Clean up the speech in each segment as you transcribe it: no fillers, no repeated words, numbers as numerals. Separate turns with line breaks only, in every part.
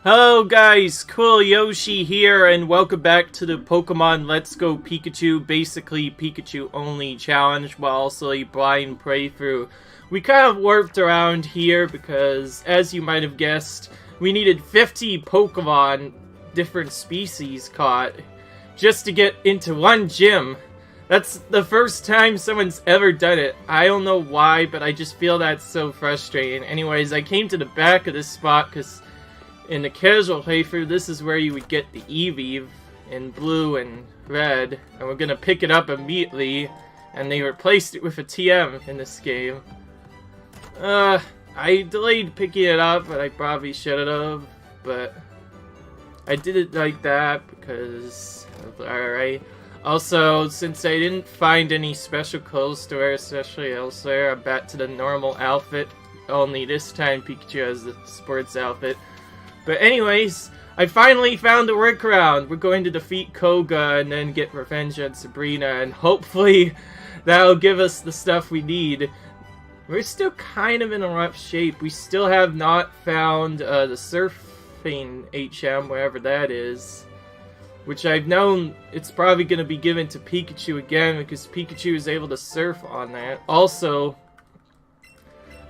Hello guys, Cool Yoshi here, and welcome back to the Pokemon Let's Go Pikachu, basically Pikachu only challenge, while also a blind playthrough. We kind of warped around here because, as you might have guessed, we needed 50 Pokemon, different species caught, just to get into one gym. That's the first time someone's ever done it. I don't know why, but I just feel that's so frustrating. Anyways, I came to the back of this spot because in the casual playthrough, this is where you would get the Eevee in blue and red, and we're gonna pick it up immediately, and they replaced it with a TM in this game. I delayed picking it up, but I probably should have, but I did it like that because, alright. Also, since I didn't find any special clothes to wear, especially elsewhere, I'm back to the normal outfit, only this time Pikachu has the sports outfit. But anyways, I finally found a workaround. We're going to defeat Koga and then get revenge on Sabrina, and hopefully that'll give us the stuff we need. We're still kind of in a rough shape. We still have not found the surfing HM, wherever that is. Which I've known it's probably going to be given to Pikachu again, because Pikachu is able to surf on that. Also,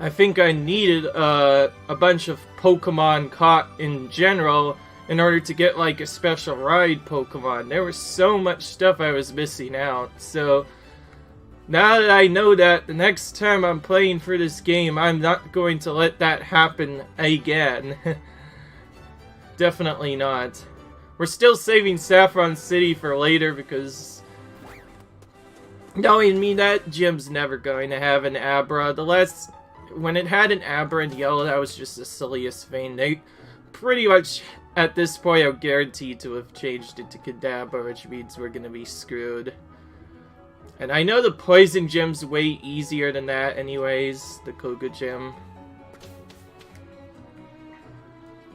I think I needed a bunch of Pokemon caught in general in order to get like a special ride Pokemon. There was so much stuff I was missing out. So now that I know that, the next time I'm playing for this game, I'm not going to let that happen again. Definitely not. We're still saving Saffron City for later because, knowing me, that gym's never going to have an Abra. When it had an Abra in yellow, that was just the silliest thing. They pretty much, at this point, are guaranteed to have changed it to Kadabra, which means we're gonna be screwed. And I know the Poison Gym's way easier than that anyways, the Koga Gym.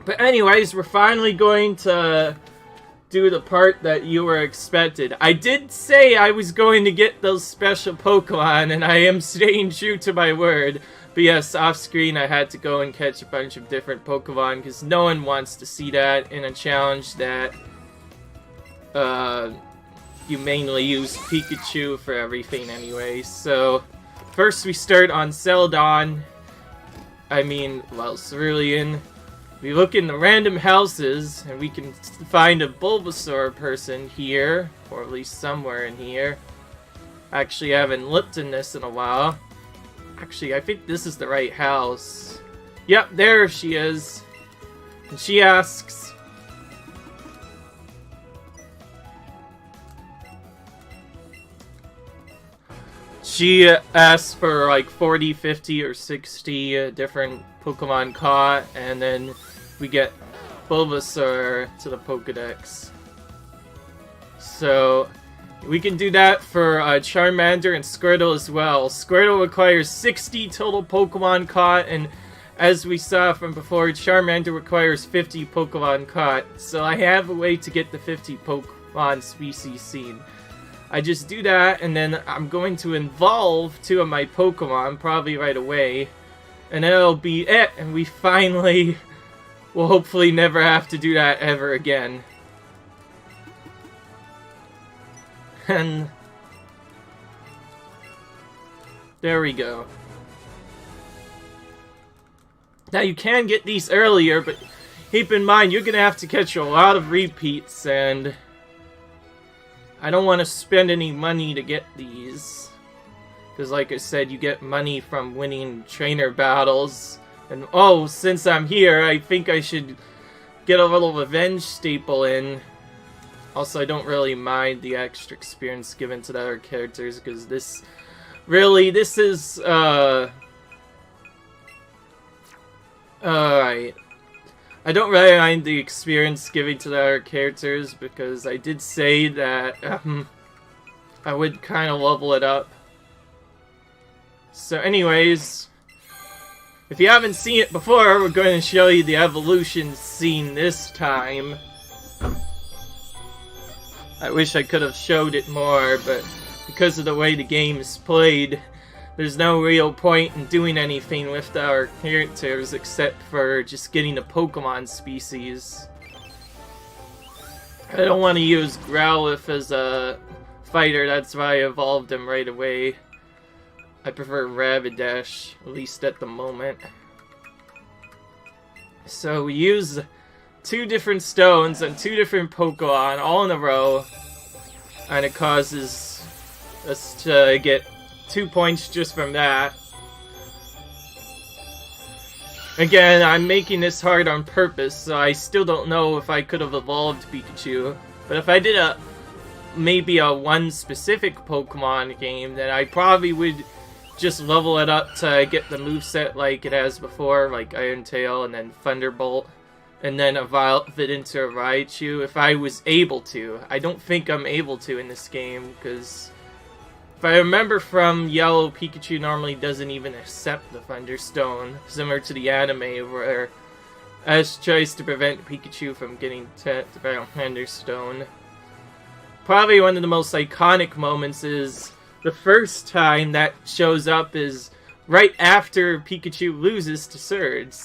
But anyways, we're finally going to do the part that you were expected. I did say I was going to get those special Pokemon, and I am staying true to my word. But yes, off screen I had to go and catch a bunch of different Pokemon because no one wants to see that in a challenge that you mainly use Pikachu for everything anyway. So first we start on Celadon. Cerulean. We look in the random houses, and we can find a Bulbasaur person here, or at least somewhere in here. Actually, I haven't looked in this in a while. Actually, I think this is the right house. Yep, there she is. And she asks, for like 40, 50, or 60 different Pokemon caught, and then we get Bulbasaur to the Pokedex. So we can do that for Charmander and Squirtle as well. Squirtle requires 60 total Pokemon caught, and as we saw from before, Charmander requires 50 Pokemon caught. So I have a way to get the 50 Pokemon species seen. I just do that, and then I'm going to evolve 2 of my Pokemon, probably right away. And that'll be it, and we finally will hopefully never have to do that ever again. And there we go. Now you can get these earlier, but keep in mind you're gonna have to catch a lot of repeats, and I don't want to spend any money to get these. Because like I said, you get money from winning trainer battles. And oh, since I'm here, I think I should get a little revenge staple in. Also, I don't really mind the extra experience given to the other characters, because this is, alright. I don't really mind the experience given to the other characters, because I did say that, I would kind of level it up. So anyways, if you haven't seen it before, we're going to show you the evolution scene this time. I wish I could have showed it more, but because of the way the game is played, there's no real point in doing anything with our characters except for just getting a Pokemon species. I don't want to use Growlithe as a fighter, that's why I evolved him right away. I prefer Rapidash, at least at the moment. So we use 2 different stones and 2 different Pokemon all in a row, and it causes us to get 2 points just from that. Again, I'm making this hard on purpose, so I still don't know if I could have evolved Pikachu. But if I did maybe a one specific Pokemon game, then I probably would just level it up to get the moveset like it has before, like Iron Tail and then Thunderbolt, and then evolve it into a Raichu if I was able to. I don't think I'm able to in this game, because if I remember from Yellow, Pikachu normally doesn't even accept the Thunderstone, similar to the anime where Ash tries to prevent Pikachu from getting tapped by a Thunderstone. Probably one of the most iconic moments is the first time that shows up is right after Pikachu loses to Surge.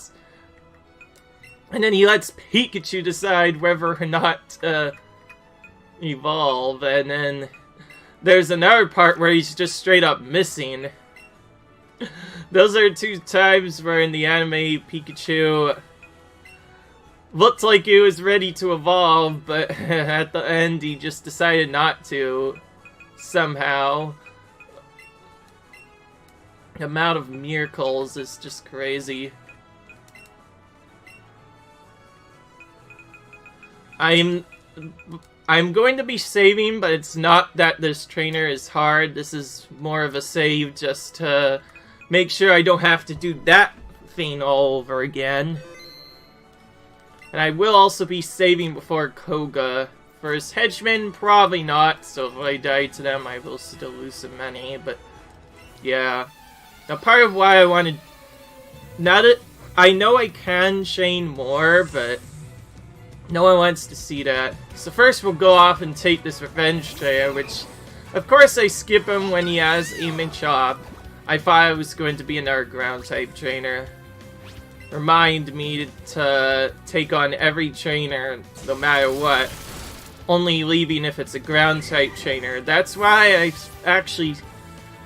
And then he lets Pikachu decide whether or not to evolve, and then there's another part where he's just straight up missing. Those are 2 times where in the anime Pikachu looked like he was ready to evolve, but at the end he just decided not to, somehow. The amount of miracles is just crazy. I'm going to be saving, but it's not that this trainer is hard. This is more of a save just to make sure I don't have to do that thing all over again. And I will also be saving before Koga. For his henchmen, probably not, so if I die to them, I will still lose some money, but yeah. Now, part of why I wanted... Now that I know I can chain more, but no one wants to see that. So first we'll go off and take this Revenge Trainer, which, of course I skip him when he has Aim and Chop. I thought it was going to be another Ground-type trainer. Remind me to take on every trainer, no matter what. Only leaving if it's a Ground-type trainer. That's why I actually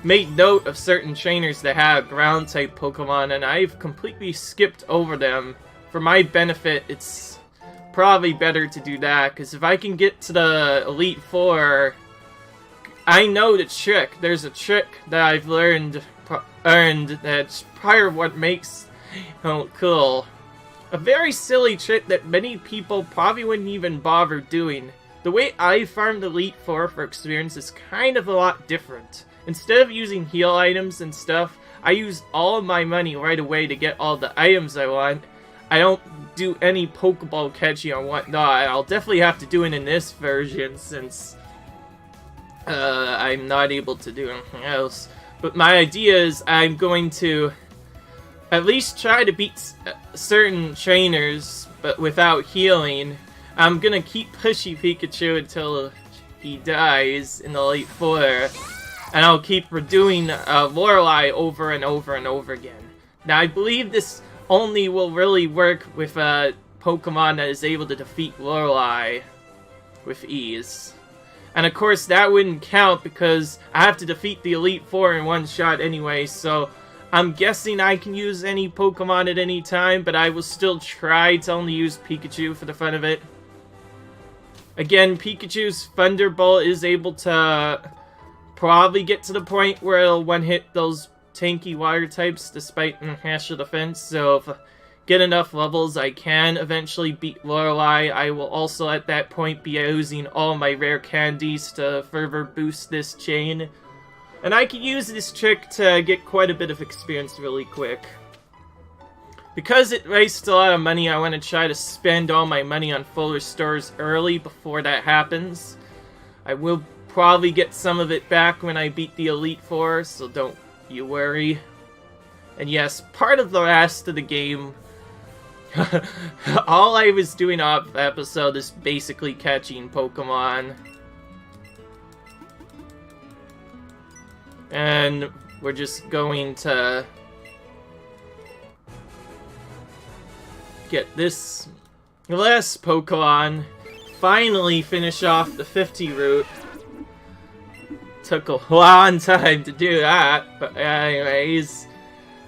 made note of certain trainers that have Ground-type Pokemon, and I've completely skipped over them. For my benefit, it's probably better to do that, because if I can get to the Elite Four, I know the trick. There's a trick that I've learned that's part of what makes cool. A very silly trick that many people probably wouldn't even bother doing. The way I farmed Elite Four for experience is kind of a lot different. Instead of using heal items and stuff, I use all of my money right away to get all the items I want. I don't do any Pokeball catching or whatnot. I'll definitely have to do it in this version since I'm not able to do anything else. But my idea is I'm going to at least try to beat certain trainers, but without healing. I'm gonna keep pushing Pikachu until he dies in the Elite Four, and I'll keep redoing Lorelei over and over and over again. Now, I believe this only will really work with a Pokemon that is able to defeat Lorelei with ease. And of course, that wouldn't count because I have to defeat the Elite Four in one shot anyway, so I'm guessing I can use any Pokemon at any time, but I will still try to only use Pikachu for the fun of it. Again, Pikachu's Thunderbolt is able to probably get to the point where it'll one-hit those tanky water types despite Harsher Defense, so if I get enough levels I can eventually beat Lorelei. I will also at that point be using all my rare candies to further boost this chain. And I can use this trick to get quite a bit of experience really quick. Because it wastes a lot of money, I want to try to spend all my money on full restores early before that happens. I will probably get some of it back when I beat the Elite Four, so don't you worry. And yes, part of the rest of the game, all I was doing off the episode is basically catching Pokemon. And we're just going to get this last Pokemon, finally finish off the 50 route. Took a long time to do that, but anyways,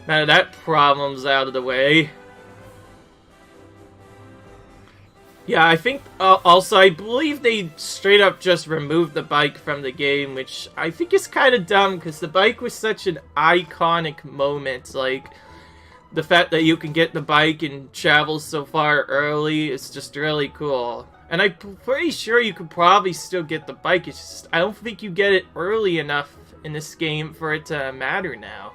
now that problem's out of the way. Yeah, I think, also, I believe they straight up just removed the bike from the game, which I think is kind of dumb, because the bike was such an iconic moment. Like, the fact that you can get the bike and travel so far early is just really cool. And I'm pretty sure you could probably still get the bike, it's just, I don't think you get it early enough in this game for it to matter now.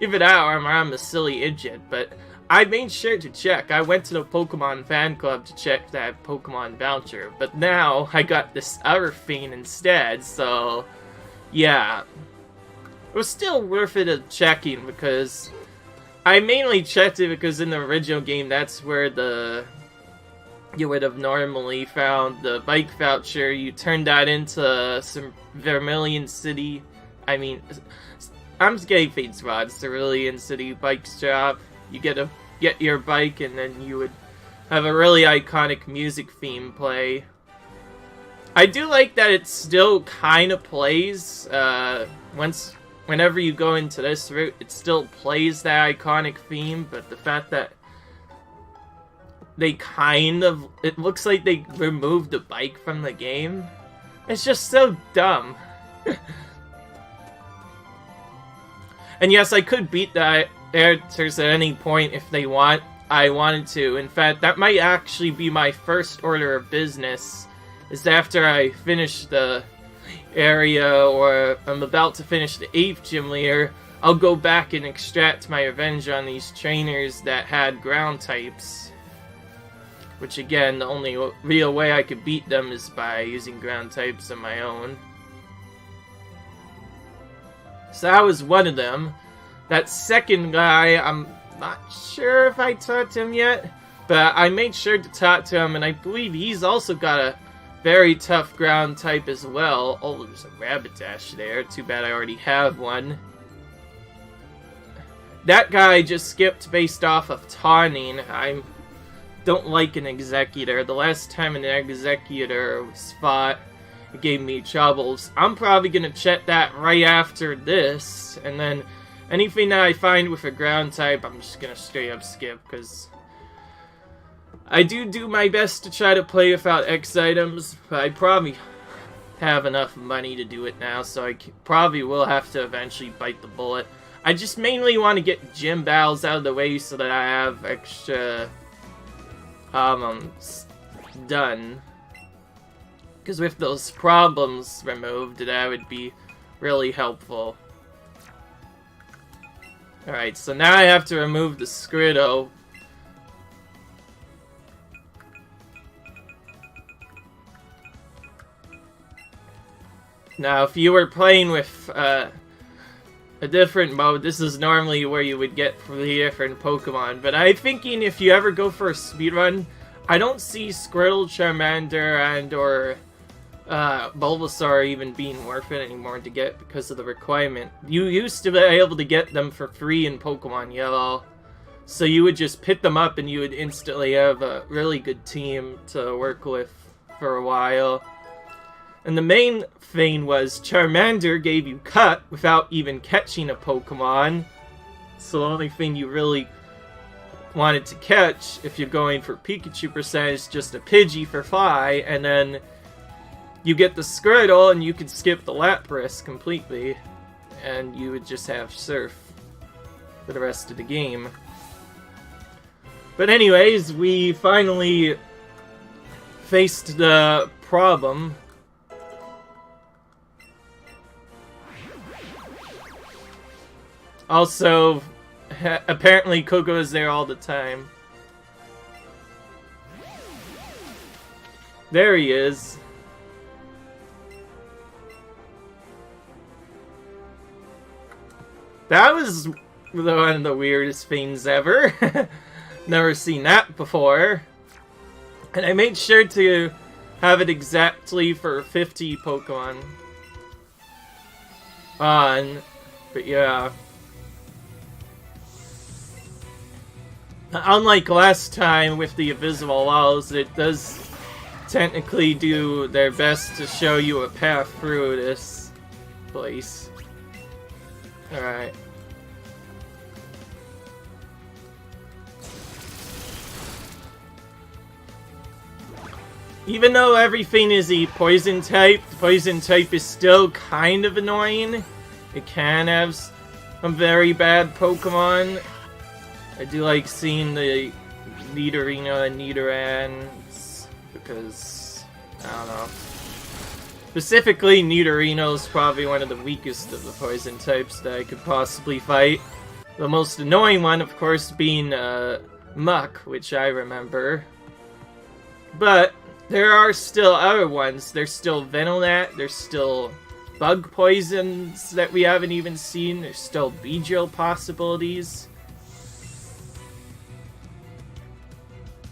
Either that or I'm a silly idiot, but I made sure to check. I went to the Pokemon fan club to check that Pokemon voucher, but now I got this other thing instead, so yeah. It was still worth it of checking, because I mainly checked it because in the original game that's where you would have normally found the bike voucher. You turn that into some Vermilion City. I mean, I'm getting Fate's Rod, Cerulean City bike shop. You get your bike, and then you would have a really iconic music theme play. I do like that it still kind of plays, whenever you go into this route, it still plays that iconic theme, but the fact that they it looks like they removed the bike from the game, it's just so dumb. And yes, I could beat the editors at any point if I wanted to. In fact, that might actually be my first order of business, is after I finish the area, or I'm about to finish the 8th gym leader, I'll go back and extract my revenge on these trainers that had ground types. Which again, the only real way I could beat them is by using ground types of my own. So that was one of them. That second guy, I'm not sure if I talked to him yet, but I made sure to talk to him, and I believe he's also got a very tough ground type as well. Oh, there's a Rabbitash there. Too bad I already have one. That guy just skipped based off of taunting. I don't like an Executor. The last time an Executor was fought, it gave me troubles. I'm probably going to check that right after this, and then anything that I find with a ground type, I'm just going to straight up skip, because I do my best to try to play without X items, but I probably have enough money to do it now, so I probably will have to eventually bite the bullet. I just mainly want to get gym battles out of the way so that I have extra done. Because with those problems removed, that would be really helpful. Alright, so now I have to remove the Squirtle. Now, if you were playing with a different mode, this is normally where you would get the different Pokemon. But I'm thinking if you ever go for a speedrun, I don't see Squirtle, Charmander, and or Bulbasaur even being worth it anymore to get because of the requirement. You used to be able to get them for free in Pokemon Yellow. So you would just pick them up and you would instantly have a really good team to work with for a while. And the main thing was Charmander gave you Cut without even catching a Pokemon. So the only thing you really wanted to catch, if you're going for Pikachu percent, is just a Pidgey for Fly, and then you get the Squirtle and you could skip the Lapras completely, and you would just have Surf for the rest of the game. But anyways, we finally faced the problem. Also, apparently Koga is there all the time. There he is. That was one of the weirdest things ever. Never seen that before. And I made sure to have it exactly for 50 Pokemon on. But yeah. Unlike last time with the invisible walls, it does technically do their best to show you a path through this place. Alright. Even though everything is a poison type, the poison type is still kind of annoying. It can have some very bad Pokemon. I do like seeing the Nidorino and Nidorans because, I don't know. Specifically, Nidorino is probably one of the weakest of the poison types that I could possibly fight. The most annoying one, of course, being Muck, which I remember. But there are still other ones. There's still Venonat, there's still bug poisons that we haven't even seen, there's still Beedrill possibilities.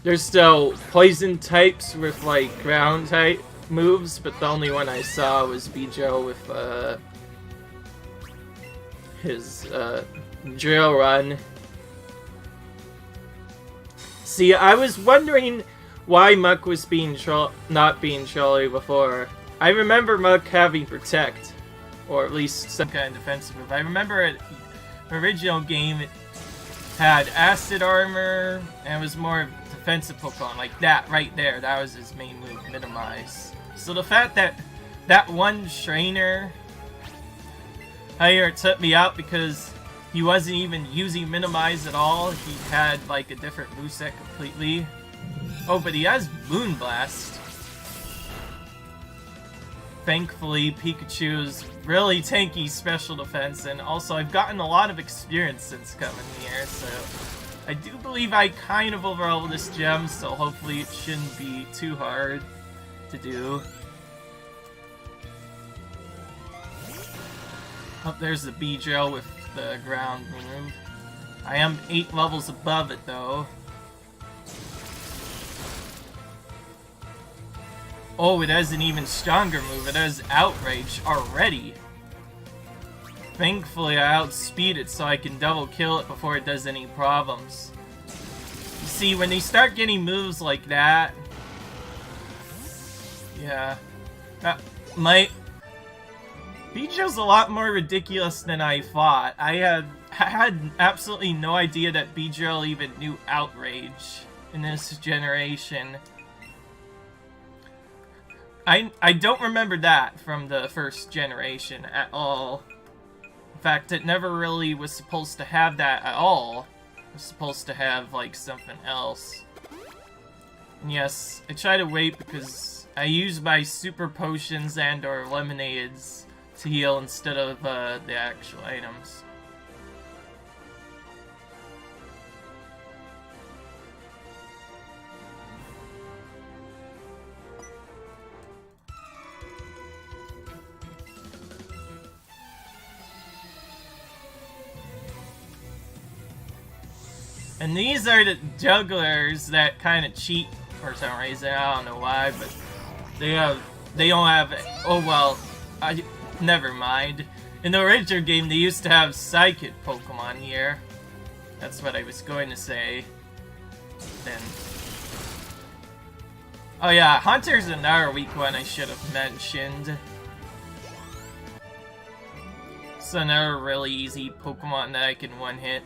There's still poison types with, like, ground type moves, but the only one I saw was Beedrill with, his, drill run. See, I was wondering why Muck was not being trolly before. I remember Muck having Protect, or at least some kind of defensive move. I remember it, the original game, it had Acid Armor, and it was more defensive Pokemon, like that right there. That was his main move, Minimize. So the fact that that one trainer higher took me out because he wasn't even using Minimize at all. He had like a different moveset completely. Oh, but he has Moonblast. Thankfully, Pikachu's really tanky special defense, and also I've gotten a lot of experience since coming here, so I do believe I kind of overall this gem, so hopefully it shouldn't be too hard to do. Oh, there's the Beedrill with the ground move. I am 8 levels above it, though. Oh, it has an even stronger move. It has Outrage already. Thankfully, I outspeed it so I can double kill it before it does any problems. You see, when they start getting moves like that... Yeah. Beedrill's a lot more ridiculous than I thought. I had absolutely no idea that Beedrill even knew Outrage in this generation. I don't remember that from the first generation at all. In fact, it never really was supposed to have that at all. It was supposed to have, like, something else. And yes, I try to wait because I use my super potions and or lemonades to heal instead of the actual items. And these are the jugglers that kind of cheat for some reason. I don't know why, but they don't have. Oh well, never mind. In the original game, they used to have psychic Pokemon here. That's what I was going to say. Then. Oh yeah, Hunter's another weak one I should have mentioned. It's another really easy Pokemon that I can one-hit.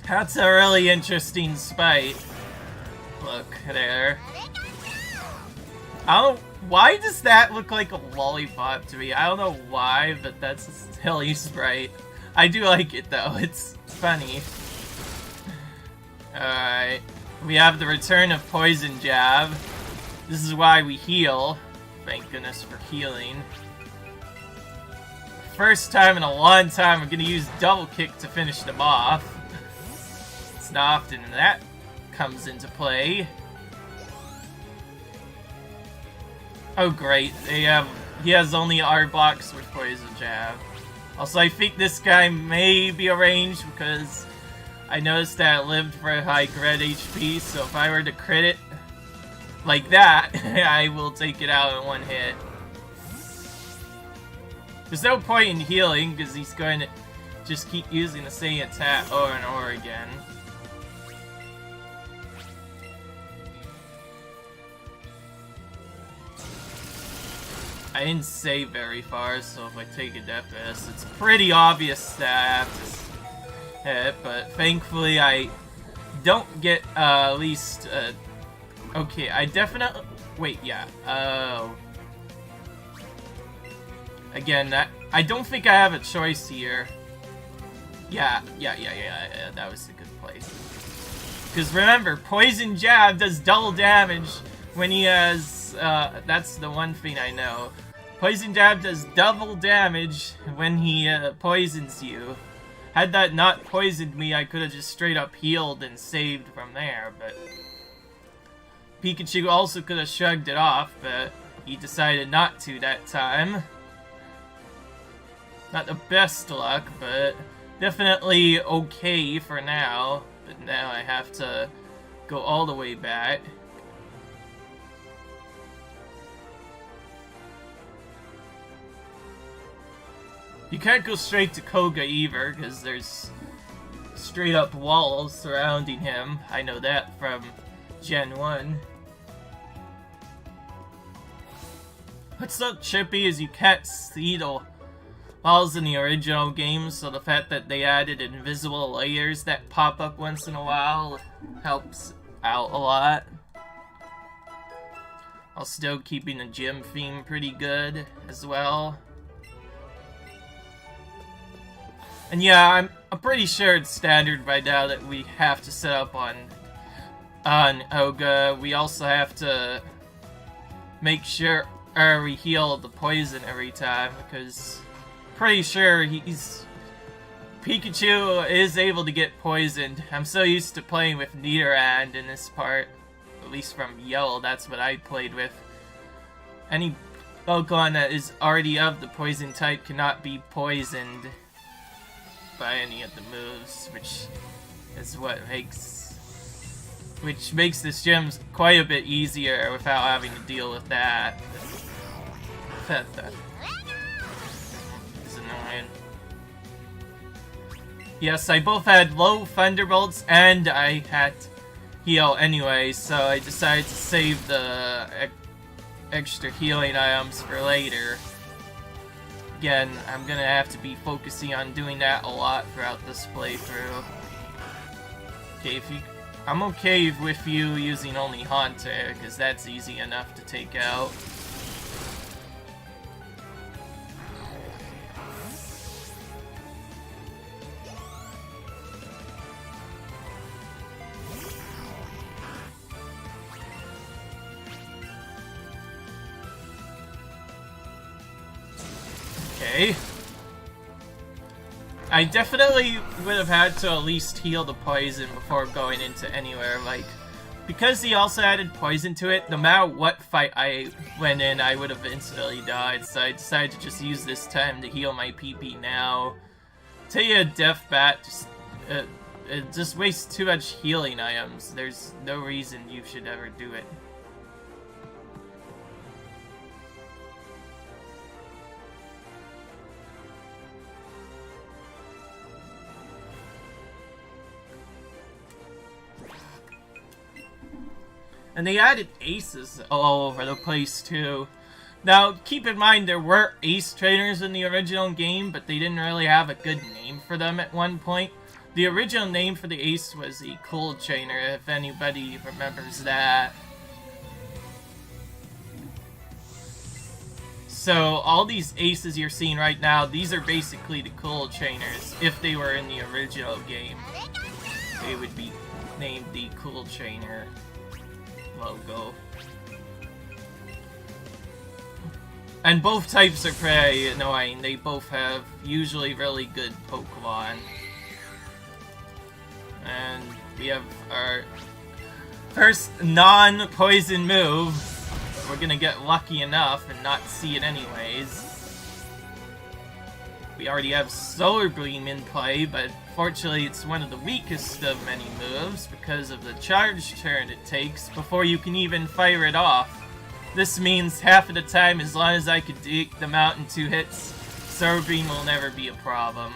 That's a really interesting spite. Look there. Why does that look like a lollipop to me? I don't know why, but that's a silly sprite. I do like it though, it's funny. Alright. We have the return of Poison Jab. This is why we heal. Thank goodness for healing. First time in a long time I'm gonna use Double Kick to finish them off. It's not often that comes into play. Oh great, they have he has only R blocks with Poison Jab. Also, I think this guy may be a range because I noticed that it lived for high red HP, so if I were to crit it like that, I will take it out in one hit. There's no point in healing because he's going to just keep using the same attack over and over again. I didn't save very far, so if I take a death miss, it's pretty obvious that I have to hit, but thankfully I don't get at least okay, I definitely wait, yeah. Again, I don't think I have a choice here. Yeah, that was a good place. Because remember, Poison Jab does double damage when he has, that's the one thing I know. Poison Jab does double damage when he poisons you. Had that not poisoned me, I could have just straight up healed and saved from there, but Pikachu also could have shrugged it off, but he decided not to that time. Not the best luck, but definitely okay for now. But now I have to go all the way back. You can't go straight to Koga either, because there's straight up walls surrounding him. I know that from Gen 1. What's up, Chippy, is you can't see the walls in the original game, so the fact that they added invisible layers that pop up once in a while helps out a lot. While still keeping the gym theme pretty good as well. And yeah, I'm pretty sure it's standard by now that we have to set up on Koga. We also have to make sure we heal the poison every time, because pretty sure Pikachu is able to get poisoned. I'm so used to playing with Nidoran in this part, at least from Yellow, that's what I played with. Any Pokemon that is already of the poison type cannot be poisoned by any of the moves, which is what makes this gym quite a bit easier without having to deal with that. That is annoying. Yes, I both had low Thunderbolts and I had heal anyway, so I decided to save the extra healing items for later. Again, I'm gonna have to be focusing on doing that a lot throughout this playthrough. Okay, I'm okay with you using only Haunter, because that's easy enough to take out. Okay. I definitely would have had to at least heal the poison before going into anywhere, like, because he also added poison to it, no matter what fight I went in, I would have instantly died, so I decided to just use this time to heal my PP now. Tell you a Death Bat, it just wastes too much healing items. There's no reason you should ever do it. And they added aces all over the place, too. Now, keep in mind, there were ace trainers in the original game, but they didn't really have a good name for them at one point. The original name for the ace was the Cool Trainer, if anybody remembers that. So, all these aces you're seeing right now, these are basically the Cool Trainers. If they were in the original game, they would be named the Cool Trainer logo. And both types are pretty annoying. They both have usually really good Pokemon. And we have our first non-poison move. we're gonna get lucky enough and not see it anyways. We already have Solar Beam in play, but fortunately it's one of the weakest of many moves because of the charge turn it takes before you can even fire it off. This means half of the time, as long as I could take them out in 2 hits, Solar Beam will never be a problem.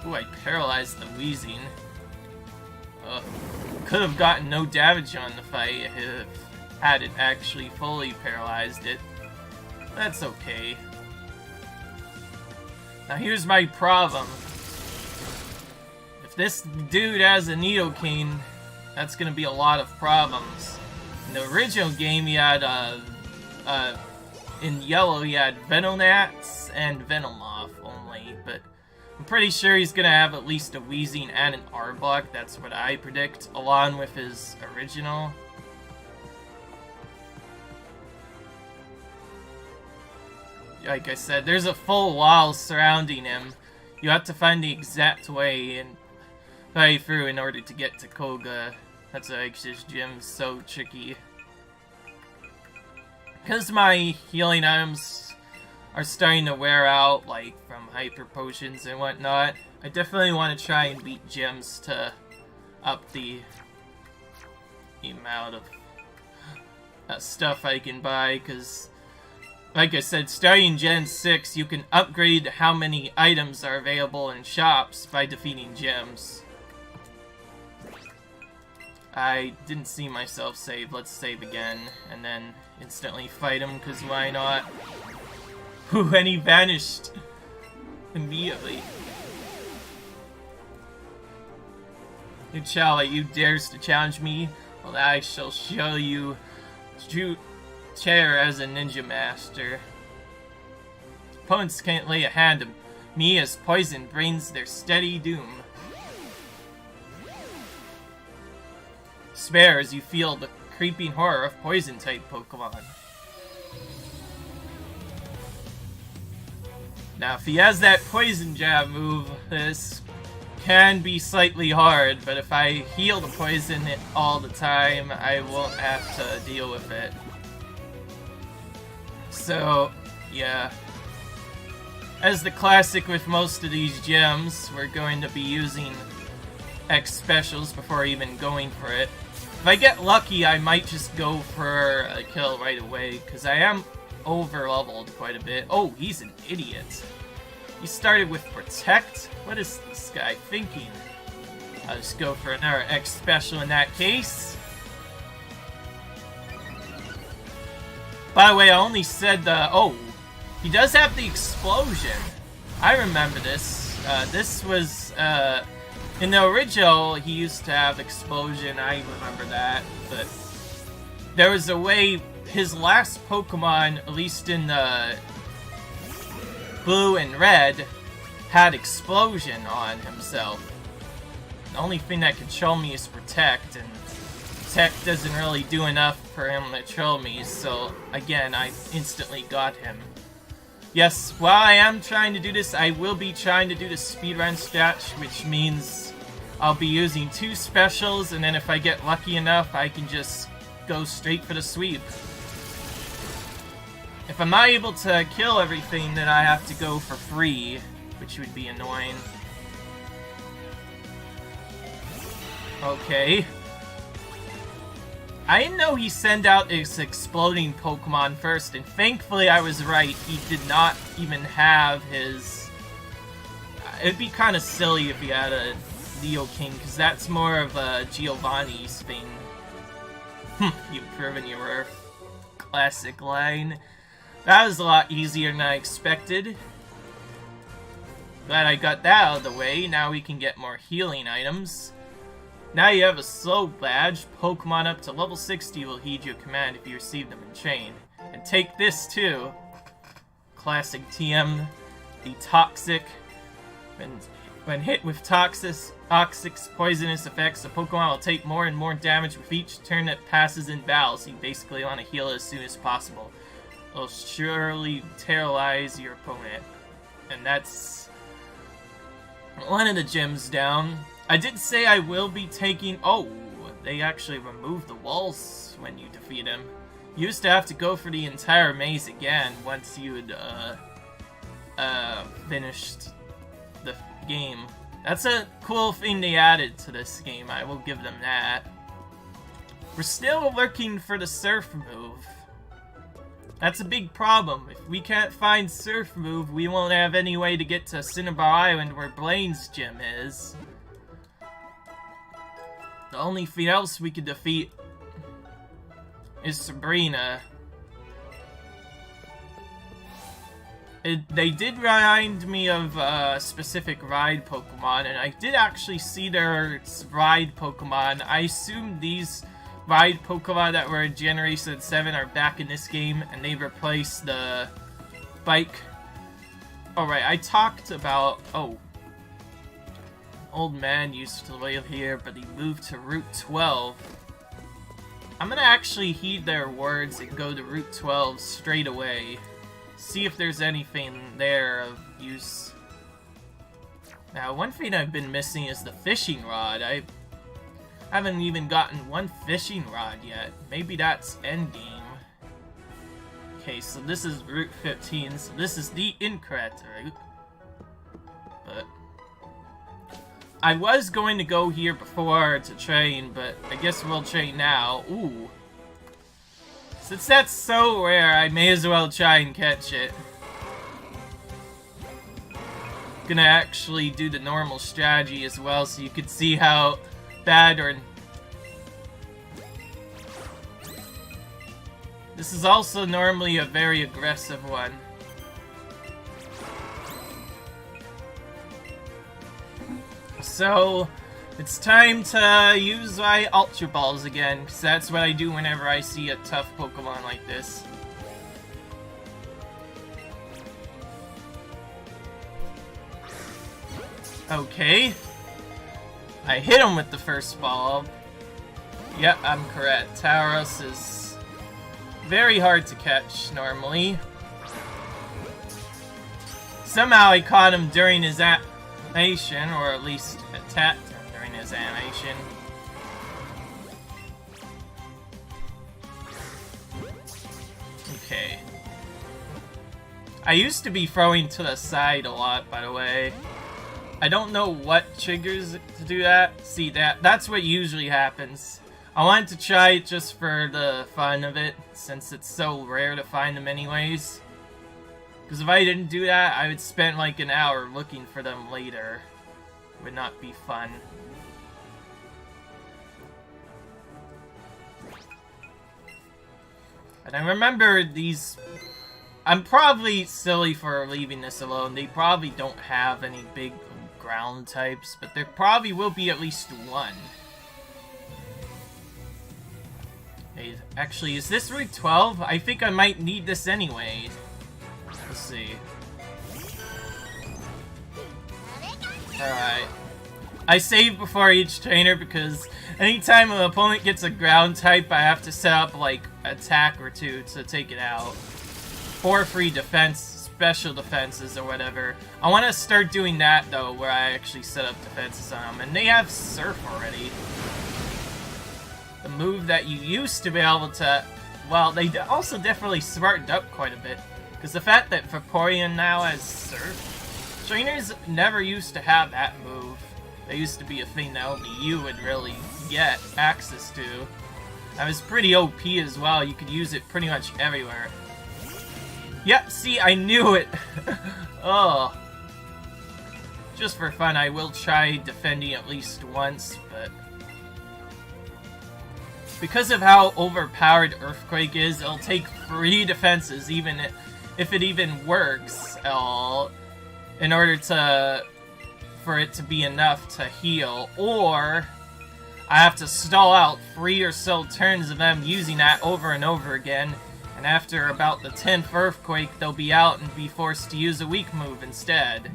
Ooh, I paralyzed the Wheezing. Could have gotten no damage on the fight if had it actually fully paralyzed it. That's okay. Now here's my problem. If this dude has a Nidoking, that's gonna be a lot of problems. In the original game, he had, in yellow, he had Venonats and Venomoth only, but I'm pretty sure he's gonna have at least a Wheezing and an Arbok, that's what I predict, along with his original. Like I said, there's a full wall surrounding him. You have to find the exact way and play through in order to get to Koga. That's why this gym's so tricky. Because my healing items are starting to wear out, like from hyper potions and whatnot, I definitely want to try and beat gyms to up the amount of stuff I can buy, because like I said, starting Gen 6, you can upgrade how many items are available in shops by defeating gyms. I didn't see myself save. Let's save again, and then instantly fight him, because why not? Ooh, and he vanished immediately. T'Challa, you dares to challenge me? Well, I shall show you true terror as a ninja master. Opponents can't lay a hand on me as poison brings their steady doom. Spare as you feel the creeping horror of poison-type Pokemon. Now, if he has that Poison Jab move, this can be slightly hard, but if I heal the poison all the time, I won't have to deal with it. So, yeah. As the classic with most of these gyms, we're going to be using X specials before even going for it. If I get lucky, I might just go for a kill right away, because I am over-leveled quite a bit. Oh, he's an idiot. He started with Protect? What is this guy thinking? I'll just go for another X special in that case. By the way, I only said the... Oh, he does have the Explosion. I remember this. This was... in the original, he used to have Explosion. I remember that. But there was a way... His last Pokemon, at least in the Blue and Red, had Explosion on himself. The only thing that can control me is Protect, and Protect doesn't really do enough for him to troll me, so again, I instantly got him. Yes, while I am trying to do this, I will be trying to do the speedrun stretch, which means I'll be using 2 specials, and then if I get lucky enough, I can just go straight for the sweep. If I'm not able to kill everything, then I have to go for free, which would be annoying. Okay. I didn't know he sent out his exploding Pokemon first, and thankfully I was right. He did not even have his... It'd be kind of silly if he had a Nidoking, because that's more of a Giovanni's thing. You've proven your worth. Classic line. That was a lot easier than I expected. Glad I got that out of the way. Now we can get more healing items. Now you have a slow badge. Pokemon up to level 60 will heed your command if you receive them in chain. And take this too. Classic TM. The Toxic. When hit with Toxic's poisonous effects, the Pokemon will take more and more damage with each turn that passes in battle, so you basically want to heal as soon as possible. It'll surely terrorize your opponent. And that's one of the gyms down. I did say I will be taking... Oh, they actually remove the walls when you defeat him. You used to have to go for the entire maze again once you had finished the game. That's a cool thing they added to this game, I will give them that. We're still looking for the surf move. That's a big problem. If we can't find surf move, we won't have any way to get to Cinnabar Island where Blaine's gym is. The only thing else we could defeat is Sabrina. They did remind me of a specific ride Pokemon, and I did actually see their ride Pokemon. I assume these ride Pokemon that were in Generation 7 are back in this game, and they replaced the bike. Alright, I talked about... Oh. Old man used to live here, but he moved to Route 12. I'm gonna actually heed their words and go to Route 12 straight away. See if there's anything there of use. Now, one thing I've been missing is the fishing rod. I haven't even gotten one fishing rod yet. Maybe that's endgame. Okay, so this is Route 15, so this is the incorrect route. But I was going to go here before to train, but I guess we'll train now. Ooh. Since that's so rare, I may as well try and catch it. Gonna actually do the normal strategy as well, so you can see how bad or... This is also normally a very aggressive one. So, it's time to use my Ultra Balls again, because that's what I do whenever I see a tough Pokemon like this. Okay. I hit him with the first ball. Yep, I'm correct. Tauros is very hard to catch, normally. Somehow I caught him during his animation, or at least attacked him during his animation. Okay. I used to be throwing to the side a lot, by the way. I don't know what triggers to do that. See, that's what usually happens. I wanted to try it just for the fun of it, since it's so rare to find them anyways. Because if I didn't do that, I would spend like an hour looking for them later. It would not be fun. And I remember these... I'm probably silly for leaving this alone. They probably don't have any big ground types, but there probably will be at least one. Hey, actually, is this Route 12? I think I might need this anyway. Let's see. Alright. I save before each trainer because anytime an opponent gets a ground type, I have to set up, like, attack or two to take it out. For free defense, special defenses, or whatever. I want to start doing that, though, where I actually set up defenses on them. And they have Surf already. The move that you used to be able to... Well, they also definitely smartened up quite a bit. Because the fact that Vaporeon now has Surf, trainers never used to have that move. That used to be a thing that only you would really get access to. That was pretty OP as well. You could use it pretty much everywhere. Yep, see, I knew it! Oh. Just for fun, I will try defending at least once, but... Because of how overpowered Earthquake is, it'll take 3 defenses, even if it even works at all, in order for it to be enough to heal, or I have to stall out 3 or so turns of them using that over and over again, and after about the 10th Earthquake, they'll be out and be forced to use a weak move instead.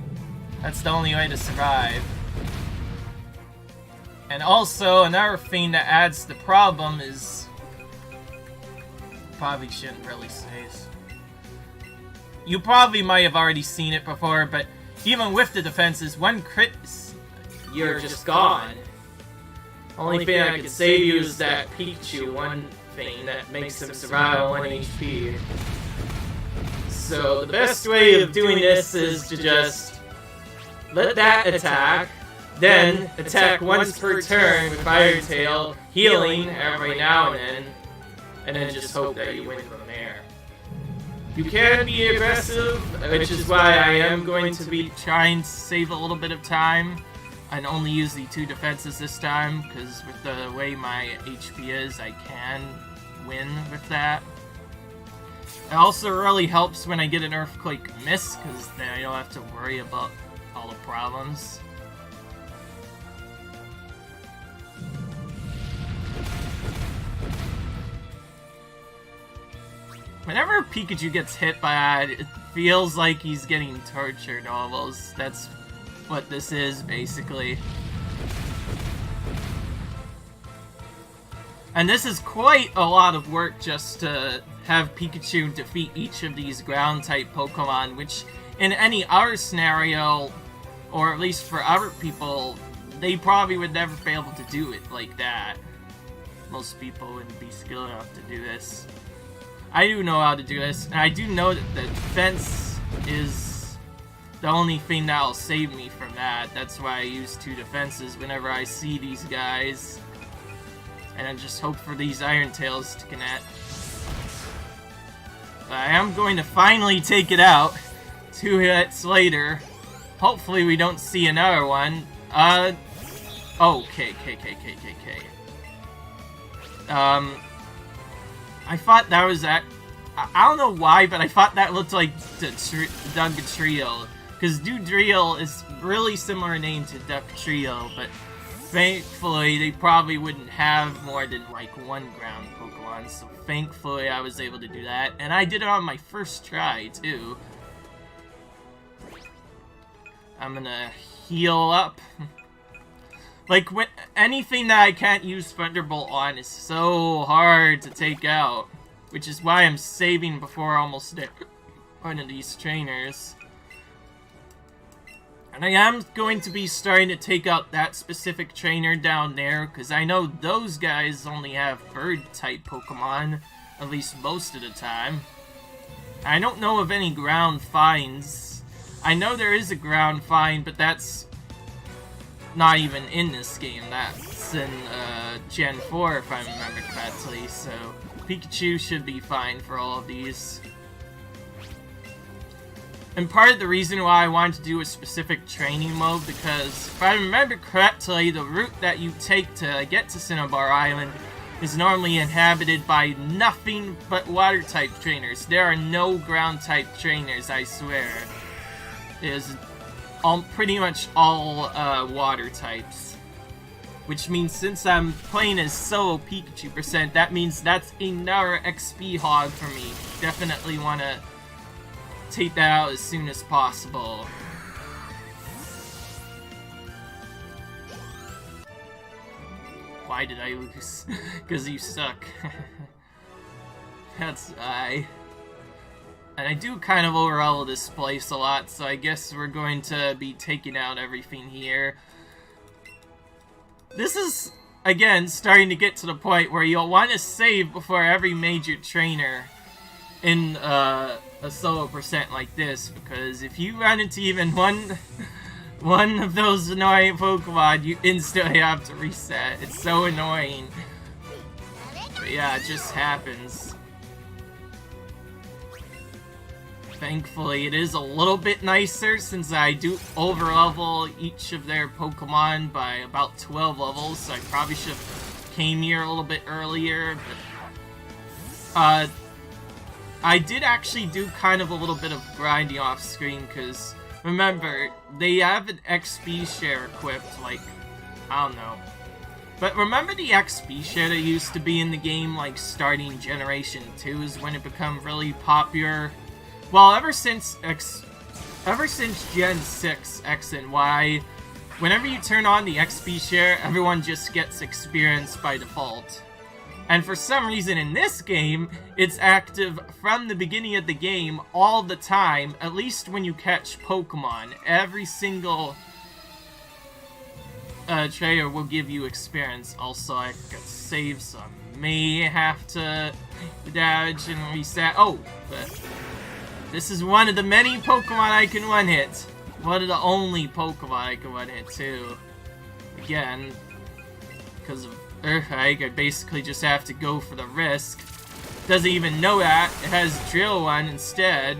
That's the only way to survive. And also, another thing that adds to the problem is... Probably shouldn't really say this. You probably might have already seen it before, but even with the defenses, one crit... You're just gone. Only thing I could save you is that Pikachu. One thing that makes him survive 1 HP. So the best way of doing this is to just let that attack, then attack once per turn with Fire Tail, healing every now and then just hope that you win from there. You can be aggressive, which is why I am going to be trying to save a little bit of time and only use the 2 defenses this time, because with the way my HP is, I can win with that. It also really helps when I get an Earthquake miss, because then I don't have to worry about all the problems. Whenever Pikachu gets hit by that, it feels like he's getting tortured almost. That's what this is, basically. And this is quite a lot of work just to have Pikachu defeat each of these ground-type Pokemon, which in any other scenario, or at least for other people, they probably would never be able to do it like that. Most people wouldn't be skilled enough to do this. I do know how to do this, and I do know that the defense is the only thing that'll save me from that. That's why I use 2 defenses whenever I see these guys. And I just hope for these Iron Tails to connect. But I am going to finally take it out 2 hits later. Hopefully we don't see another one. Okay. I thought that was I don't know why, but I thought that looked like Dugtrio. Because Dugtrio is really similar name to Dugtrio, but thankfully they probably wouldn't have more than like 1 ground Pokemon, so thankfully I was able to do that. And I did it on my first try, too. I'm gonna heal up. Like, anything that I can't use Thunderbolt on is so hard to take out. Which is why I'm saving before I almost hit one of these trainers. And I am going to be starting to take out that specific trainer down there, because I know those guys only have bird-type Pokemon, at least most of the time. I don't know of any ground finds. I know there is a ground find, but that's not even in this game. That's in Gen 4, if I remember correctly, so Pikachu should be fine for all of these. And part of the reason why I wanted to do a specific training mode, because if I remember correctly, the route that you take to get to Cinnabar Island is normally inhabited by nothing but water-type trainers. There are no ground-type trainers, I swear. It is pretty much all water types. Which means since I'm playing as solo Pikachu %, that means that's another XP hog for me. Definitely want to take that out as soon as possible. Why did I lose? Because you suck. That's why. And I do kind of overall this place a lot, so I guess we're going to be taking out everything here. This is, again, starting to get to the point where you'll want to save before every major trainer in a solo % like this, because if you run into even one of those annoying Pokemon, you instantly have to reset. It's so annoying. But yeah, it just happens. Thankfully, it is a little bit nicer since I do overlevel each of their Pokemon by about 12 levels, so I probably should have came here a little bit earlier, but I did actually do kind of a little bit of grinding off screen, because remember, they have an XP share equipped, like, I don't know. But remember the XP share that used to be in the game, like, starting Generation 2 is when it became really popular? Well, ever since Gen 6, X and Y, whenever you turn on the XP share, everyone just gets experience by default. And for some reason in this game, it's active from the beginning of the game all the time, at least when you catch Pokemon. Every single trainer will give you experience. Also, I could save so I'm may have to dodge and reset. Oh, but this is one of the many Pokemon I can one-hit. One of the only Pokemon I can one-hit, too. Again, because of Earthquake, I basically just have to go for the risk. Doesn't even know that. It has Drill One instead.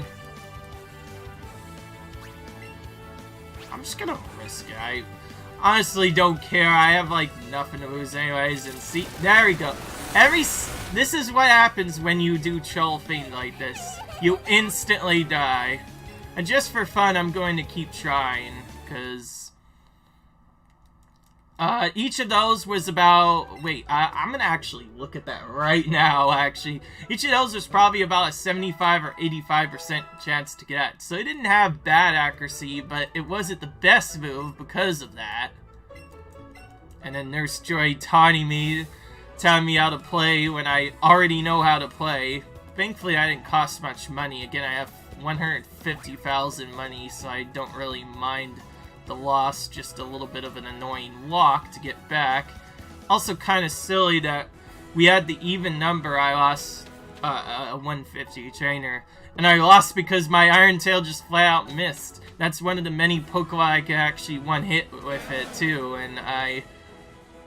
I'm just gonna risk it. I honestly don't care. I have, like, nothing to lose anyways. And see, there we go. This is what happens when you do Troll Feint like this. You instantly die. And just for fun, I'm going to keep trying, because each of those was about... Wait, I'm gonna actually look at that right now, actually. Each of those was probably about a 75 or 85% chance to get. So it didn't have bad accuracy, but it wasn't the best move because of that. And then Nurse Joy taunting me, telling me how to play when I already know how to play. Thankfully, I didn't cost much money. Again, I have 150,000 money, so I don't really mind the loss. Just a little bit of an annoying walk to get back. Also kind of silly that we had the even number. I lost a 150 trainer, and I lost because my Iron Tail just flat out missed. That's one of the many Pokemon I can actually one-hit with it too, and I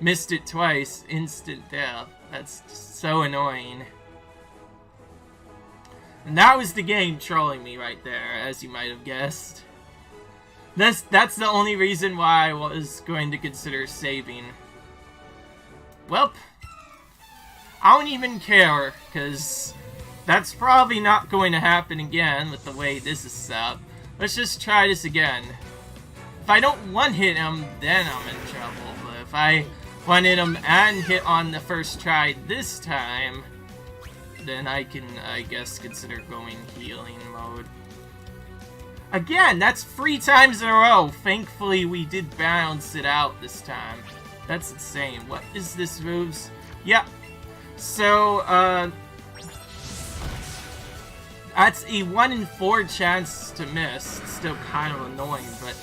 missed it twice. Instant death. That's so annoying. And that was the game trolling me right there, as you might have guessed. That's the only reason why I was going to consider saving. Welp. I don't even care, because that's probably not going to happen again with the way this is set up. Let's just try this again. If I don't one-hit him, then I'm in trouble. But if I one-hit him and hit on the first try this time, then I can, I guess, consider going healing mode. Again, that's 3 times in a row. Thankfully, we did balance it out this time. That's insane. What is this moves? Yep. So, that's a 1 in 4 chance to miss. It's still kind of annoying, but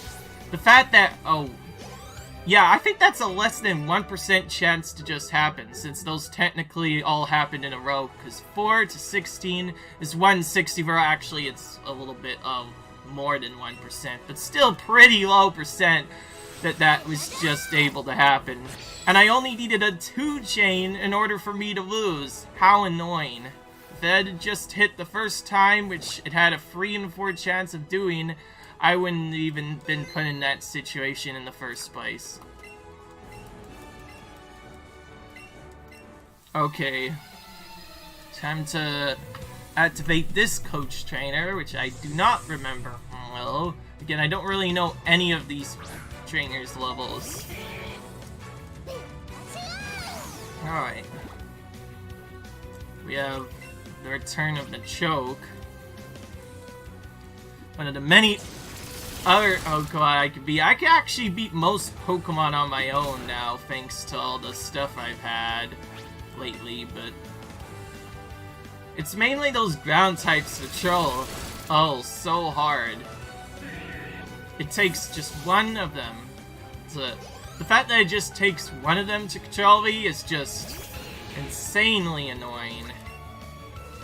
the fact that, oh, yeah, I think that's a less than 1% chance to just happen, since those technically all happened in a row, because 4 to 16 is 160, where actually it's a little bit of more than 1%, but still pretty low percent that was just able to happen. And I only needed a 2 chain in order for me to lose. How annoying. If it had just hit the first time, which it had a 3 in 4 chance of doing, I wouldn't even been put in that situation in the first place. Okay. Time to activate this coach trainer, which I do not remember well. Again, I don't really know any of these trainers' levels. Alright. We have the return of the choke. One of the many other Pokemon I could beat. I can actually beat most Pokemon on my own now, thanks to all the stuff I've had lately, but it's mainly those ground types to troll. Oh, so hard. It takes just one of them. The fact that it just takes one of them to control me is just insanely annoying.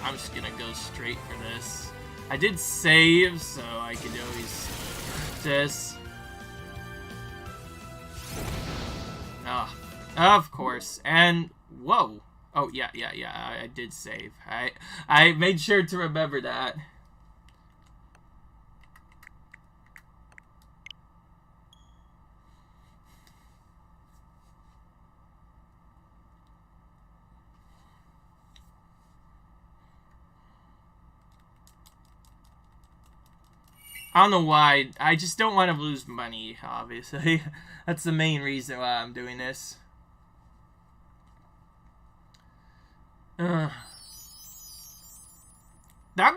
I'm just gonna go straight for this. I did save, so I could always this. Ah, of course. And whoa. Oh yeah, I did save. I made sure to remember that. I don't know why. I just don't want to lose money, obviously. That's the main reason why I'm doing this. That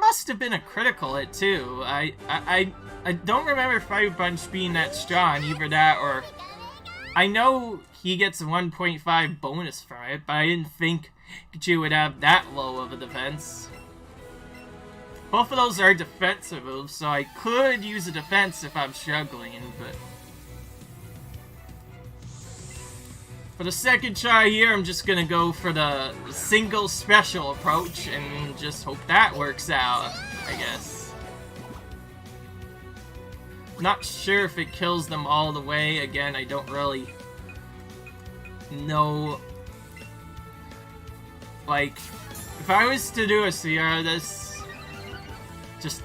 must have been a critical hit, too. I don't remember Fire Punch being that strong, either that or... I know he gets a 1.5 bonus from it, but I didn't think Pikachu would have that low of a defense. Both of those are defensive moves, so I could use a defense if I'm struggling, but... For the second try here, I'm just gonna go for the single special approach and just hope that works out, I guess. Not sure if it kills them all the way. Again, I don't really know. Like, if I was to do a Sierra just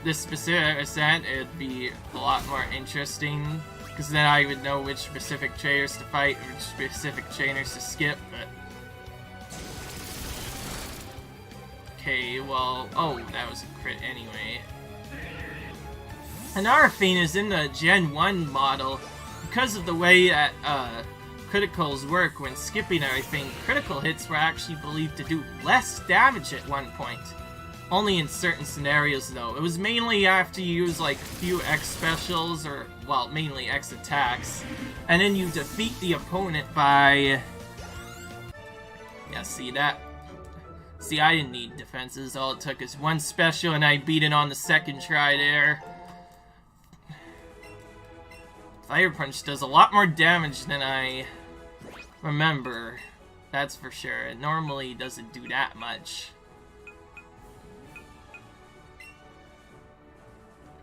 this specific ascent, it'd be a lot more interesting. Because then I would know which specific trainers to fight, which specific trainers to skip, but... Okay, well... Oh, that was a crit anyway. Another thing is in the Gen 1 model, because of the way that criticals work when skipping everything, critical hits were actually believed to do less damage at one point. Only in certain scenarios, though. It was mainly after you use, like, a few X specials, or, well, mainly X attacks. And then you defeat the opponent by... Yeah, see that? See, I didn't need defenses. All it took is one special, and I beat it on the second try there. Fire Punch does a lot more damage than I remember. That's for sure. It normally doesn't do that much.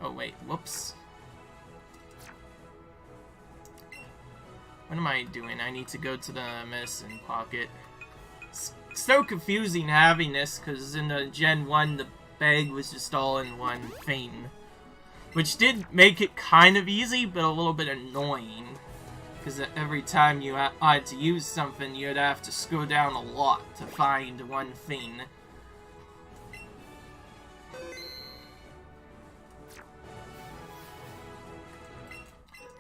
Oh wait, whoops. What am I doing? I need to go to the medicine pocket. It's so confusing having this, because in the Gen 1, the bag was just all in one thing. Which did make it kind of easy, but a little bit annoying. Because every time you had to use something, you'd have to scroll down a lot to find one thing.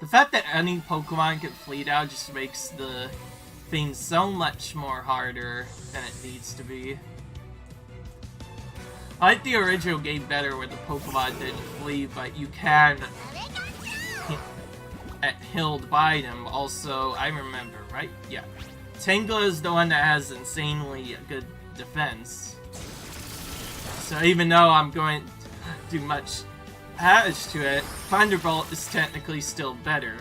The fact that any Pokemon can fleet out just makes the thing so much more harder than it needs to be. I like the original game better where the Pokemon didn't flee, but you can get held by them. Also, I remember, right? Yeah. Tangela is the one that has insanely good defense. So even though I'm going to do much damage to it, Thunderbolt is technically still better.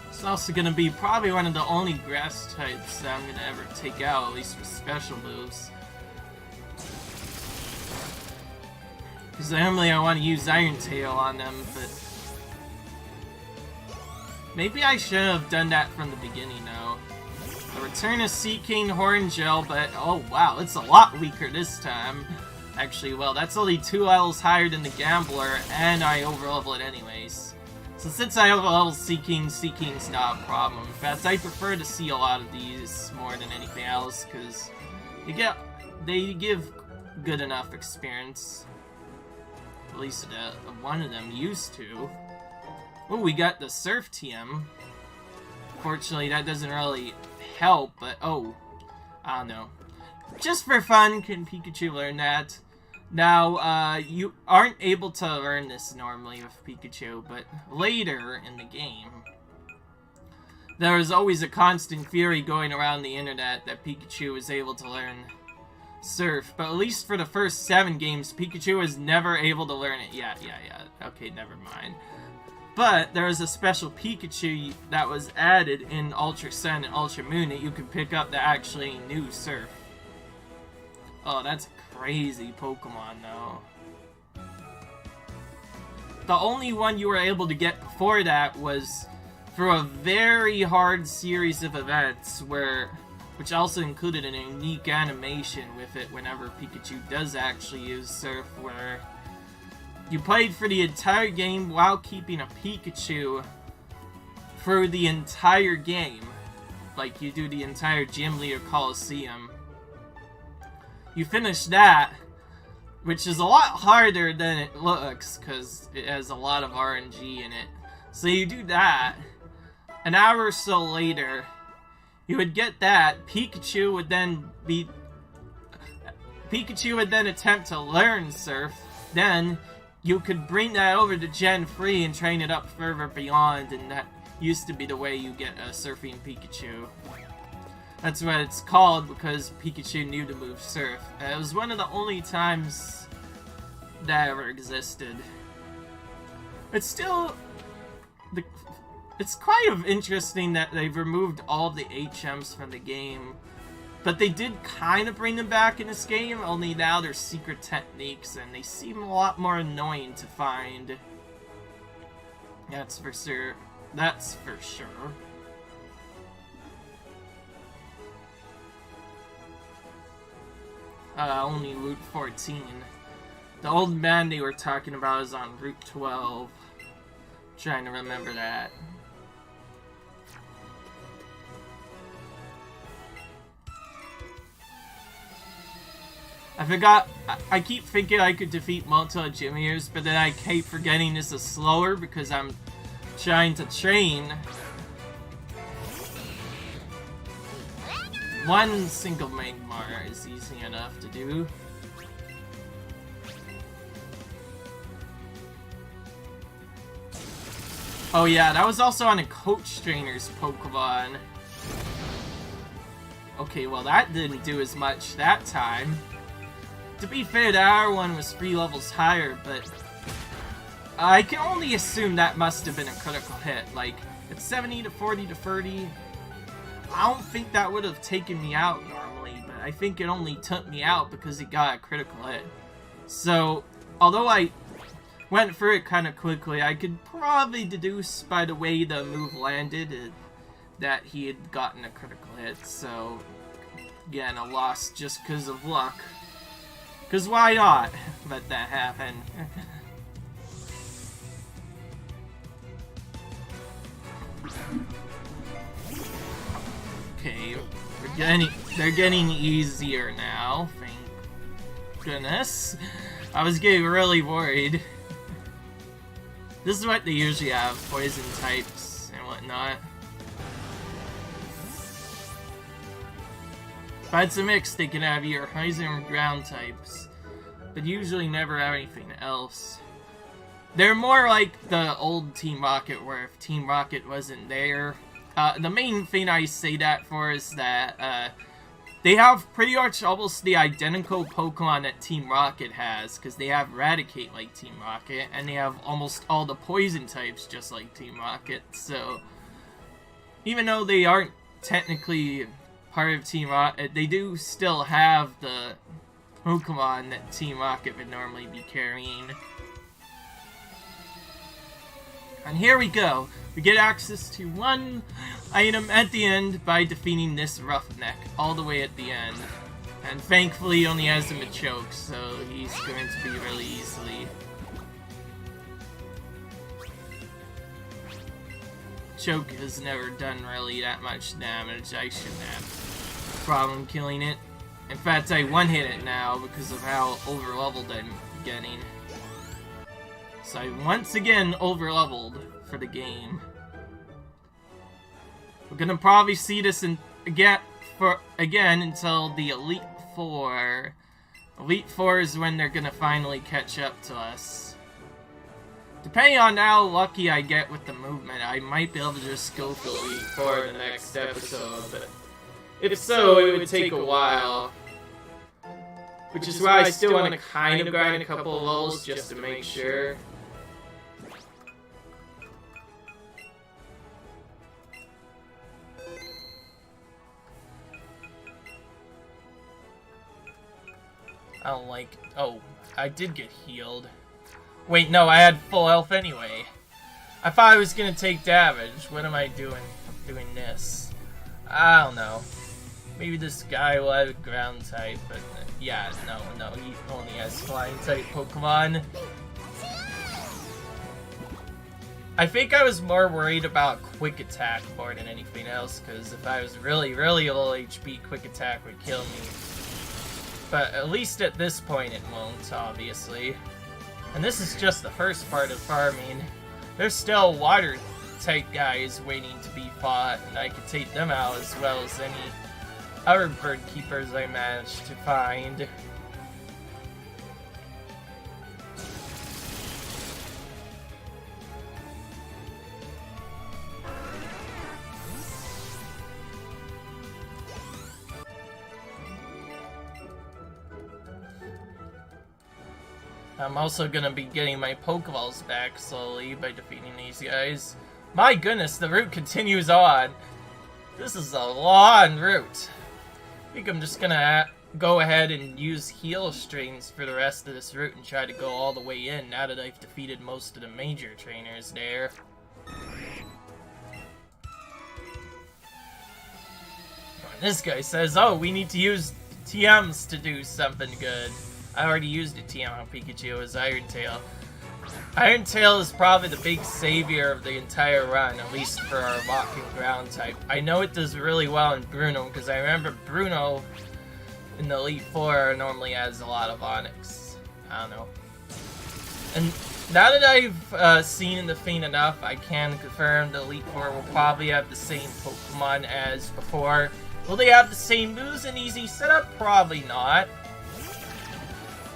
It's also going to be probably one of the only grass types that I'm going to ever take out, at least with special moves. Because normally I want to use Iron Tail on them, but... Maybe I should have done that from the beginning, though. The return of Seeking Horn Gel, but oh wow, it's a lot weaker this time. Actually, well, that's only 2 levels higher than the Gambler, and I overlevel it anyways. So since I overlevel Seeking, Seeking's not a problem. In fact, I prefer to see a lot of these more than anything else, because they give good enough experience. At least one of them used to. Oh, we got the Surf TM. Fortunately, that doesn't really help, but oh, I don't know. Just for fun, can Pikachu learn that? Now, you aren't able to learn this normally with Pikachu, but later in the game, there is always a constant theory going around the internet that Pikachu is able to learn Surf, but at least for the first 7 games, Pikachu was never able to learn it. Yeah, okay, never mind. But there is a special Pikachu that was added in Ultra Sun and Ultra Moon that you can pick up that actually knew Surf. Oh, that's a crazy Pokemon, though. The only one you were able to get before that was through a very hard series of events which also included an unique animation with it whenever Pikachu does actually use Surf, where you played for the entire game while keeping a Pikachu for the entire game. Like, you do the entire Gym Leader Coliseum. You finish that, which is a lot harder than it looks, because it has a lot of RNG in it. So you do that, an hour or so later, you would get that, Pikachu would then attempt to learn Surf, then you could bring that over to Gen 3 and train it up further beyond, and that used to be the way you get a Surfing Pikachu. That's what it's called, because Pikachu knew to move Surf. It was one of the only times that ever existed. But still, It's quite of interesting that they've removed all of the HMs from the game. But they did kind of bring them back in this game, only now they're secret techniques, and they seem a lot more annoying to find. That's for sure. That's for sure. Only Route 14. The old man they were talking about is on Route 12. Trying to remember that. I forgot, I keep thinking I could defeat multiple Jimmiers, but then I keep forgetting this is slower because I'm trying to train. One single Magmar is easy enough to do. Oh yeah, that was also on a coach trainer's Pokemon. Okay, well that didn't do as much that time. To be fair, the other one was 3 levels higher, but I can only assume that must have been a critical hit. Like, it's 70 to 40 to 30. I don't think that would have taken me out normally, but I think it only took me out because it got a critical hit. So, although I went through it kind of quickly, I could probably deduce by the way the move landed that he had gotten a critical hit. So, again, a loss just because of luck. Because why not let that happen? Okay, they're getting easier now, thank goodness. I was getting really worried. This is what they usually have, poison types and whatnot. But it's a mix, they can have either poison or ground types, but usually never have anything else. They're more like the old Team Rocket, where if Team Rocket wasn't there, the main thing I say that for is that they have pretty much almost the identical Pokemon that Team Rocket has, because they have Eradicate like Team Rocket, and they have almost all the poison types just like Team Rocket, so even though they aren't technically part of Team Rocket, they do still have the Pokemon that Team Rocket would normally be carrying. And here we go. We get access to one item at the end by defeating this Roughneck all the way at the end. And thankfully he only has a Machoke, so he's going to be really easily. Choke has never done really that much damage. I shouldn't have problem killing it. In fact, I one-hit it now because of how over-leveled I'm getting. So I once again over-leveled for the game. We're gonna probably see this again until the Elite Four. Elite Four is when they're gonna finally catch up to us. Depending on how lucky I get with the movement, I might be able to just go for Elite Four in the next episode, but if so, it would take a while. Which is why I still want to kind of grind a couple of levels just to make sure. I don't like... Oh, I did get healed. Wait, no, I had full health anyway. I thought I was gonna take damage. What am I doing this? I don't know. Maybe this guy will have a ground type, but yeah, no, he only has flying type Pokemon. I think I was more worried about Quick Attack more than anything else, because if I was really low HP, Quick Attack would kill me. But at least at this point it won't, obviously. And this is just the first part of farming. There's still water type guys waiting to be fought, and I could take them out as well as any other bird keepers I managed to find. I'm also gonna be getting my Pokeballs back slowly by defeating these guys. My goodness, the route continues on. This is a long route. I think I'm just gonna go ahead and use heal strings for the rest of this route and try to go all the way in now that I've defeated most of the major trainers there. This guy says, oh, we need to use TMs to do something good. I already used a TM on Pikachu as Iron Tail. Iron Tail is probably the big savior of the entire run, at least for our rock and ground type. I know it does really well in Bruno, because I remember Bruno in the Elite Four normally has a lot of Onyx. I don't know. And now that I've seen in the Fiend enough, I can confirm the Elite Four will probably have the same Pokemon as before. Will they have the same moves and easy setup? Probably not.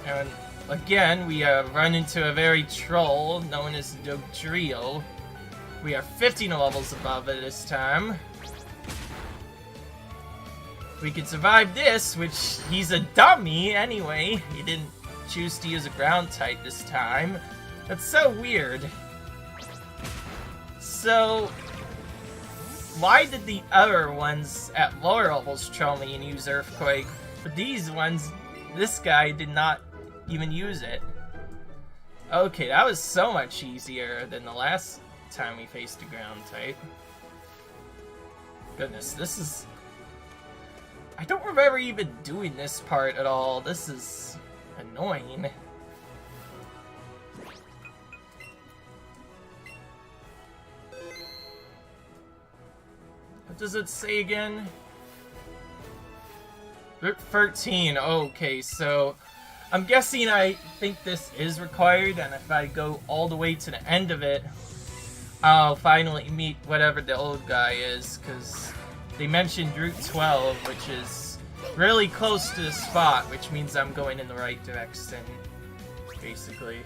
And again, we run into a very troll known as Dugtrio. We are 15 levels above it this time. We can survive this, which he's a dummy anyway. He didn't choose to use a ground type this time. That's so weird. So, why did the other ones at lower levels troll me and use Earthquake? But these ones, this guy did not even use it. Okay, that was so much easier than the last time we faced a ground type. Goodness, this is... I don't remember even doing this part at all. This is annoying. What does it say again? Route 13. Okay, so I'm guessing I think this is required, and if I go all the way to the end of it, I'll finally meet whatever the old guy is, because they mentioned Route 12, which is really close to the spot, which means I'm going in the right direction, basically.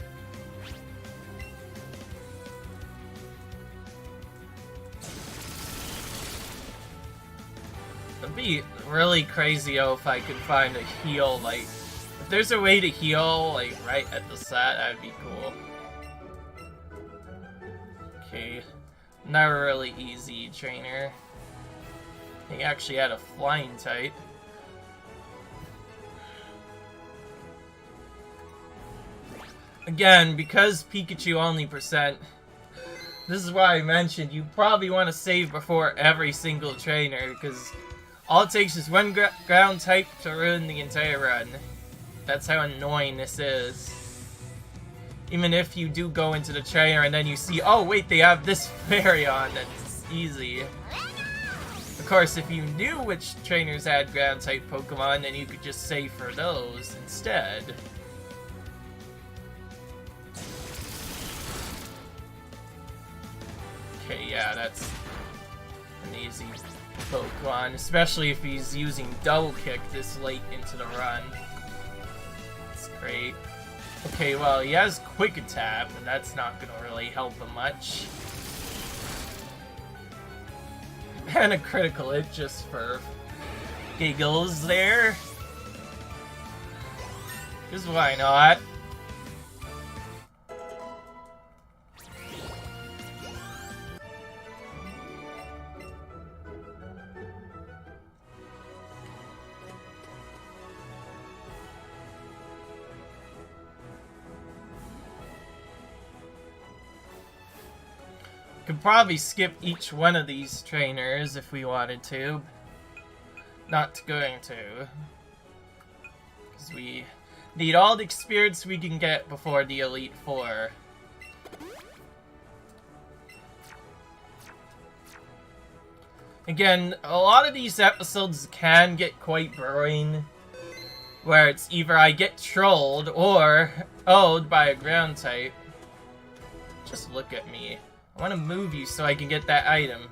It'd be really crazy if I could find a heal, like, if there's a way to heal, like, right at the set, that'd be cool. Okay, not a really easy trainer. He actually had a flying type. Again, because Pikachu only percent, this is why I mentioned you probably want to save before every single trainer, because all it takes is one ground type to ruin the entire run. That's how annoying this is. Even if you do go into the trainer and then you see, oh wait, they have this fairy on, that's easy. Of course, if you knew which trainers had ground type Pokemon, then you could just save for those instead. Okay, yeah, that's an easy Pokemon, especially if he's using Double Kick this late into the run. That's great. Okay, well, he has Quick Attack, and that's not gonna really help him much. And a critical hit just for giggles there. Because why not? Could probably skip each one of these trainers if we wanted to. Not going to. Because we need all the experience we can get before the Elite Four. Again, a lot of these episodes can get quite boring. Where it's either I get trolled or owed by a ground type. Just look at me. I want to move you so I can get that item.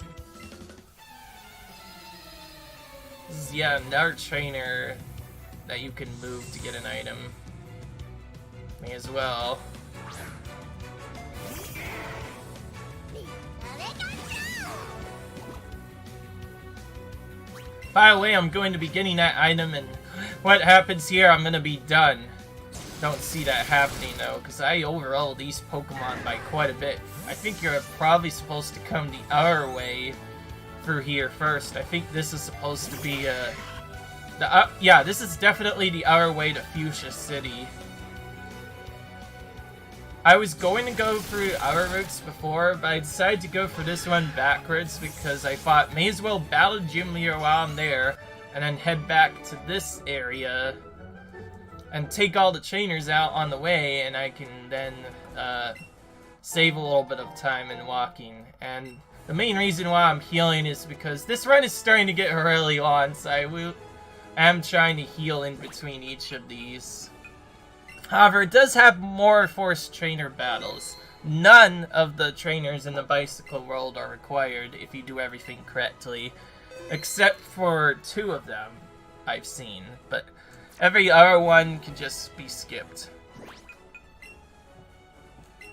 This is, yeah, another trainer that you can move to get an item. May as well. By the way, I'm going to be getting that item, and what happens here, I'm going to be done. don't see that happening though, because I overall these Pokemon by quite a bit. I think you're probably supposed to come the other way through here first. I think this is supposed to be yeah, this is definitely the other way to Fuchsia City. I was going to go through other routes before, but I decided to go for this one backwards because I thought may as well battle Gym Leader while I'm there, and then head back to this area and take all the trainers out on the way, and I can then save a little bit of time in walking. And the main reason why I'm healing is because this run is starting to get really long, so I am trying to heal in between each of these. However, it does have more forced trainer battles. None of the trainers in the bicycle world are required if you do everything correctly, except for 2 of them I've seen, but every other one can just be skipped.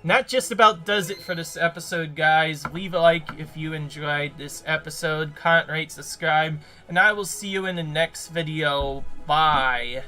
And that just about does it for this episode, guys. Leave a like if you enjoyed this episode, comment, rate, subscribe, and I will see you in the next video. Bye!